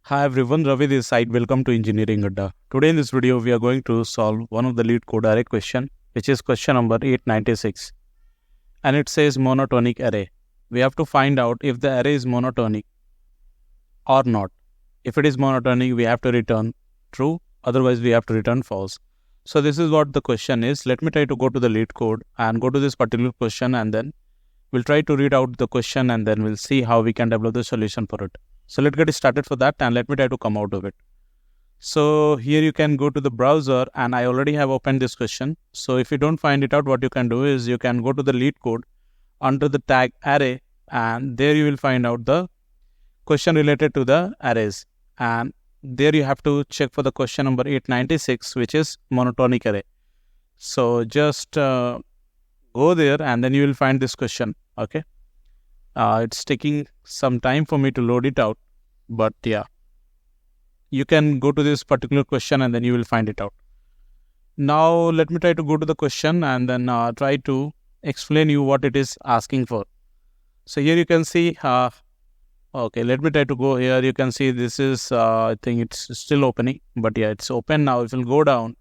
Hi everyone, Ravi this side. Welcome to Engineering Adda. Today in this video, we are going to solve one of the lead code array question, which is question number 896. And it says monotonic array. We have to find out if the array is monotonic or not. If it is monotonic, we have to return true. Otherwise, we have to return false. So this is what the question is. Let me try to go to the lead code and go to this particular question, and then we'll try to read out the question, and then we'll see how we can develop the solution for it. So let's get started for that, and let me try to come out of it. So here you can go to the browser, and I already have opened this question. So if you don't find it out, what you can do is you can go to the lead code under the tag array, and there you will find out the question related to the arrays. And there you have to check for the question number 896, which is monotonic array. So just go there, and then you will find this question. Okay. It's taking some time for me to load it out, but yeah, you can go to this particular question and then you will find it out. Now let me try to go to the question and then try to explain you what it is asking for. So here you can see, okay, let me try to go here. You can see this is, I think it's still opening, but yeah, it's open now. If you go down,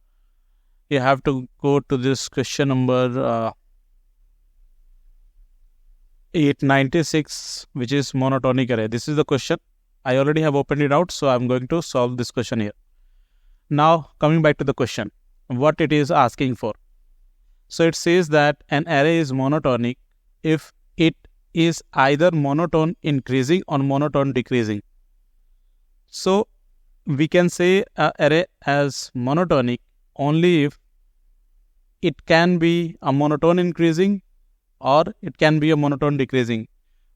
you have to go to this question number 896, which is monotonic array. This is the question. I already have opened it out, so I'm going to solve this question here. Now, coming back to the question, what it is asking for. So it says that an array is monotonic if it is either monotone increasing or monotone decreasing. So we can say an array as monotonic only if it can be a monotone increasing or it can be a monotone decreasing.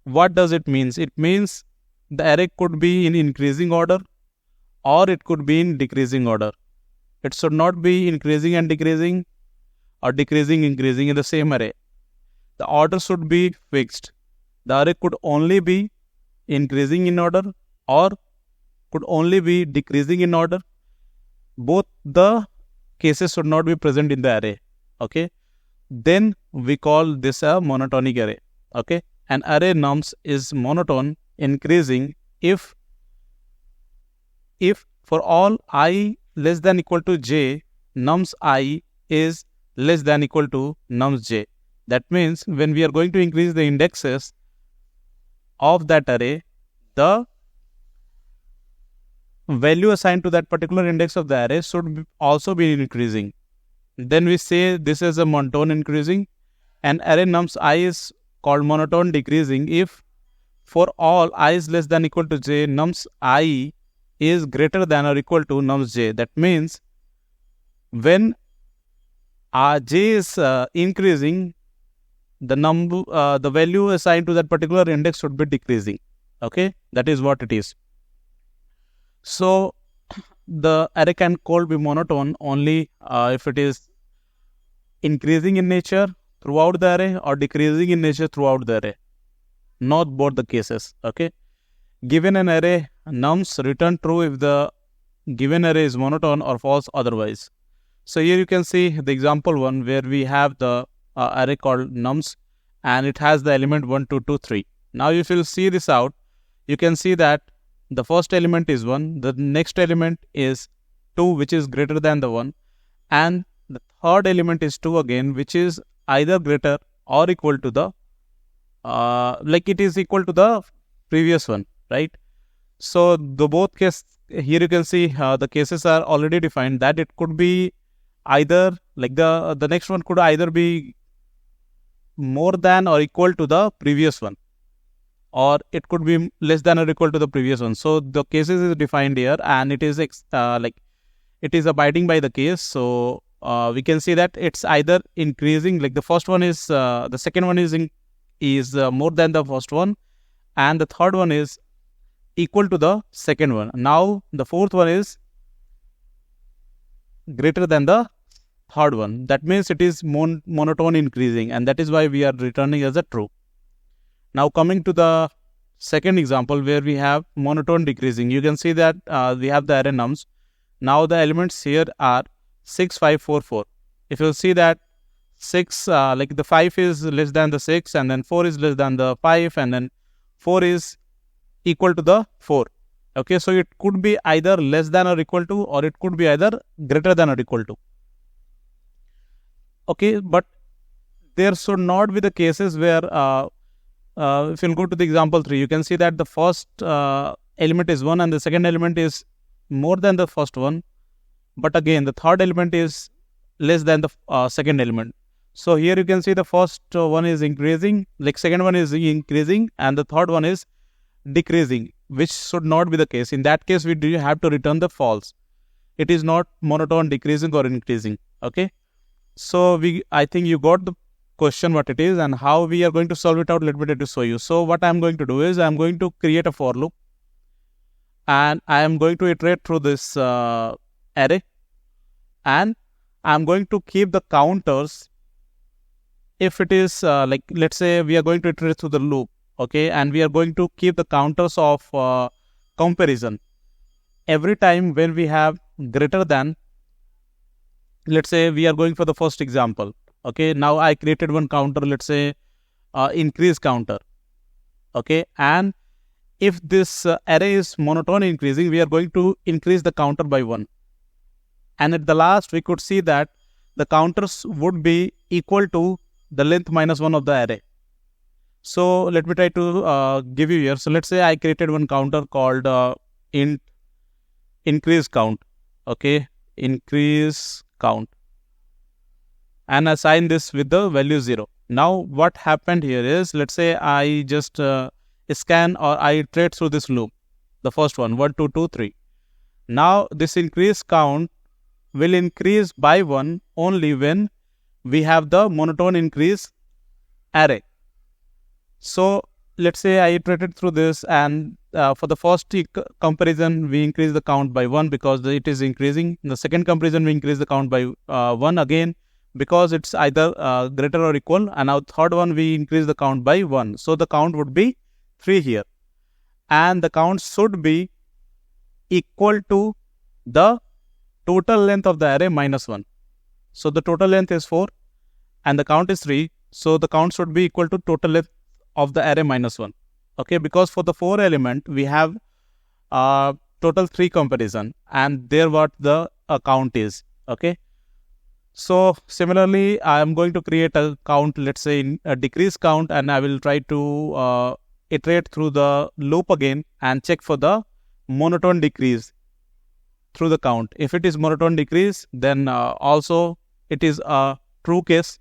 What does it mean? It means the array could be in increasing order or it could be in decreasing order. It should not be increasing and decreasing or decreasing increasing in the same array. The order should be fixed. The array could only be increasing in order or could only be decreasing in order. Both the cases should not be present in the array. Okay. Then we call this a monotonic array. Okay. An array nums is monotone increasing if for all I less than equal to j, nums I is less than equal to nums j. That means when we are going to increase the indexes of that array, the value assigned to that particular index of the array should also be increasing. Then we say this is a monotone increasing, and array nums I is called monotone decreasing if for all I is less than equal to j, nums I is greater than or equal to nums j. That means when j is increasing, the value assigned to that particular index should be decreasing. Okay, that is what it is. So the array can called be monotone only if it is increasing in nature throughout the array or decreasing in nature throughout the array. Not both the cases. Okay. Given an array, nums return true if the given array is monotone or false otherwise. So here you can see the example one where we have the array called nums and it has the element 1, 2, 2, 3. Now if you see this out, you can see that the first element is 1, the next element is 2, which is greater than the 1, and the third element is 2 again, which is either greater or equal to the like it is equal to the previous one, right? So the both case here you can see the cases are already defined that it could be either like the next one could either be more than or equal to the previous one, or it could be less than or equal to the previous one. So the cases is defined here, and it is like it is abiding by the case. So we can see that it's either increasing, like the first one is the second one is more than the first one, and the third one is equal to the second one. Now the fourth one is greater than the third one. That means it is monotone increasing, and that is why we are returning as a true. Now coming to the second example where we have monotone decreasing, you can see that we have the array nums. Now the elements here are 6, 5, 4, 4. If you see that 6, like the 5 is less than the 6, and then 4 is less than the 5, and then 4 is equal to the 4. Okay, so it could be either less than or equal to, or it could be either greater than or equal to. Okay, but there should not be the cases where if you'll go to the example 3, you can see that the first element is 1 and the second element is more than the first one, but again the third element is less than the second element. So here you can see the first one is increasing, like second one is increasing, and the third one is decreasing, which should not be the case. In that case, we do have to return the false. It is not monotone decreasing or increasing. Okay, so I think you got the question what it is and how we are going to solve it out. Let me try to show you. So what I am going to do is I am going to create a for loop, and I am going to iterate through this array, and I am going to keep the counters. If it is like, let's say we are going to iterate through the loop, okay, and we are going to keep the counters of comparison every time when we have greater than. Let's say we are going for the first example. Okay, now I created one counter, let's say increase counter. Okay, and if this array is monotone increasing, we are going to increase the counter by 1. And at the last, we could see that the counters would be equal to the length minus 1 of the array. So let me try to give you here. So let's say I created one counter called int increase count. Okay, increase count, and assign this with the value 0. Now what happened here is, let's say I just scan or I iterate through this loop, the first one 1 2 2 3. Now this increase count will increase by 1 only when we have the monotone increase array. So let's say I iterated through this, and for the first comparison we increase the count by 1 because it is increasing. In the second comparison we increase the count by 1 again because it's either greater or equal, and now third one we increase the count by 1. So the count would be 3 here, and the count should be equal to the total length of the array minus 1. So the total length is 4 and the count is 3. So the count should be equal to total length of the array minus 1. Okay, because for the 4 element we have total 3 comparison, and there what the count is. Okay, so similarly I am going to create a count, let's say in a decrease count, and I will try to iterate through the loop again and check for the monotone decrease through the count. If it is monotone decrease, then also it is a true case,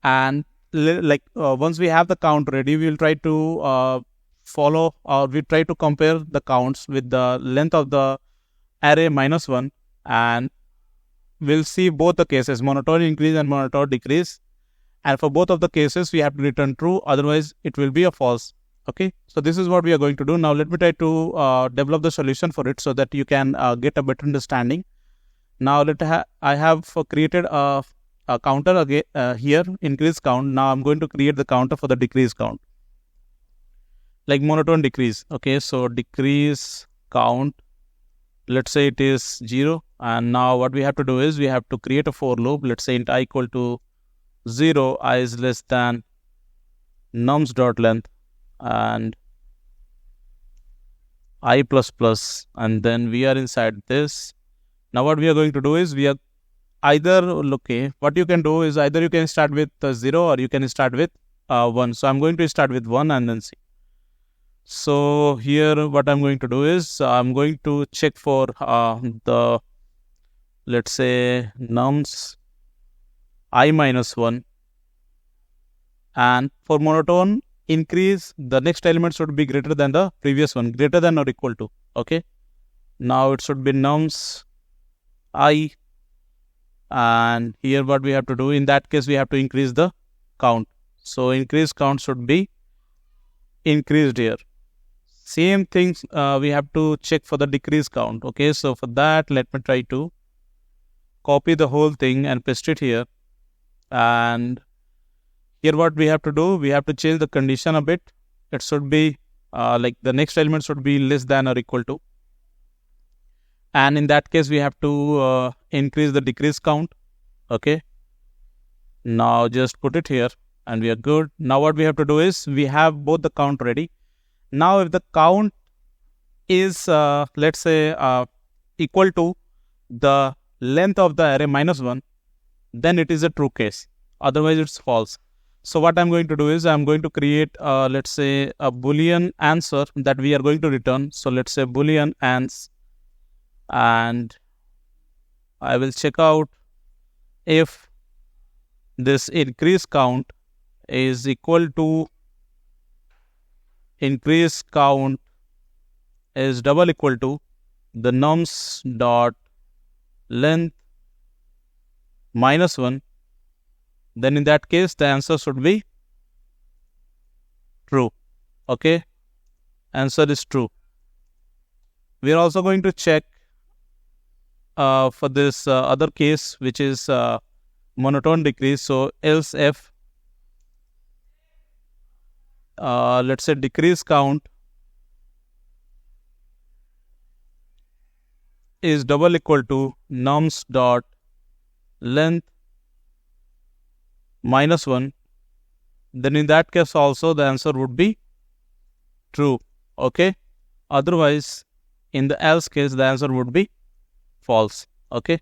and once we have the count ready, we will try to follow, or we try to compare the counts with the length of the array minus 1, and we'll see both the cases, monotone increase and monotone decrease, and for both of the cases we have to return true, otherwise it will be a false. Okay, so this is what we are going to do. Now let me try to develop the solution for it so that you can get a better understanding. Now I have created a counter again here, increase count. Now I'm going to create the counter for the decrease count, like monotone decrease. Okay, so decrease count, let's say it is 0, and now what we have to do is we have to create a for loop. Let's say int I equal to 0, I is less than nums dot length and I plus plus, and then we are inside this. Now what we are going to do is we are either, okay, what you can do is either you can start with 0 or you can start with 1. So I'm going to start with 1 and then see. So here what I'm going to do is I'm going to check for the, let's say nums I minus 1, and for monotone increase the next element should be greater than the previous one, greater than or equal to. Okay, now it should be nums I, and here what we have to do, in that case we have to increase the count. So increase count should be increased here. Same things we have to check for the decrease count. Okay, so for that let me try to copy the whole thing and paste it here, and here what we have to do, we have to change the condition a bit. It should be like the next element should be less than or equal to, and in that case we have to increase the decrease count. Okay, now just put it here and we are good. Now what we have to do is we have both the count ready. Now if the count is let's say equal to the length of the array minus 1, then it is a true case. Otherwise, it's false. So what I'm going to do is I'm going to create let's say a Boolean answer that we are going to return. So let's say Boolean ans, and I will check out if this increase count is equal to increase count is double equal to the nums dot length minus 1, then in that case the answer should be true. Okay, answer is true. We are also going to check for this other case, which is monotone decrease. So else if let's say decrease count is double equal to nums dot length minus 1, then in that case also the answer would be true. Okay, otherwise in the else case the answer would be false. Okay,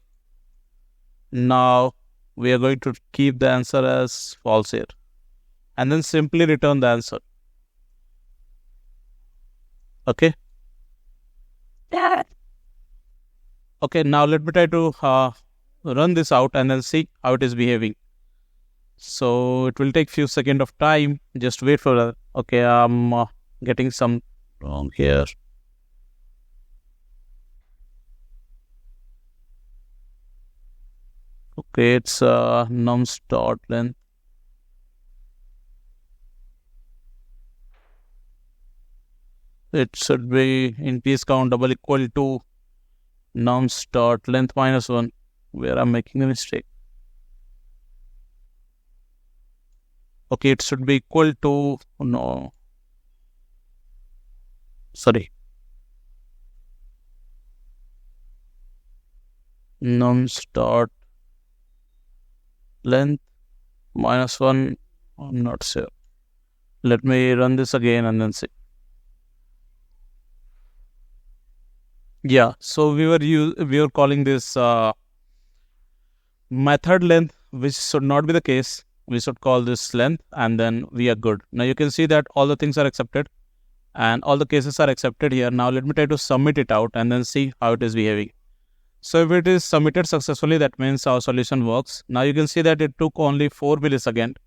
now we are going to keep the answer as false here and then simply return the answer. Okay. Okay, now let me try to run this out and then see how it is behaving. So it will take few seconds of time. Just wait for that. Okay, I'm getting some wrong here. Okay, it's nums dot length. It should be increase count double equal to nums dot length minus 1, where I'm making a mistake. Okay, it should be equal to, no, sorry, nums dot length minus 1. I'm not sure. Let me run this again and then see. Yeah, so we were calling this method length, which should not be the case. We should call this length and then we are good. Now you can see that all the things are accepted and all the cases are accepted here. Now let me try to submit it out and then see how it is behaving. So if it is submitted successfully, that means our solution works. Now you can see that it took only 4 milliseconds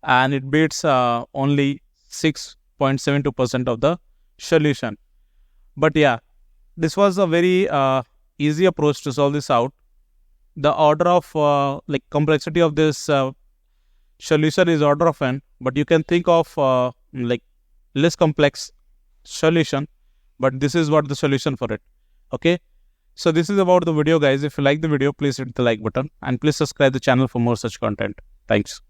and it beats only 6.72% of the solution. But yeah, this was a very easy approach to solve this out. The order of like complexity of this solution is order of n, but you can think of like less complex solution, but this is what the solution for it. Okay, so this is about the video, guys. If you like the video, please hit the like button and please subscribe the channel for more such content. Thanks.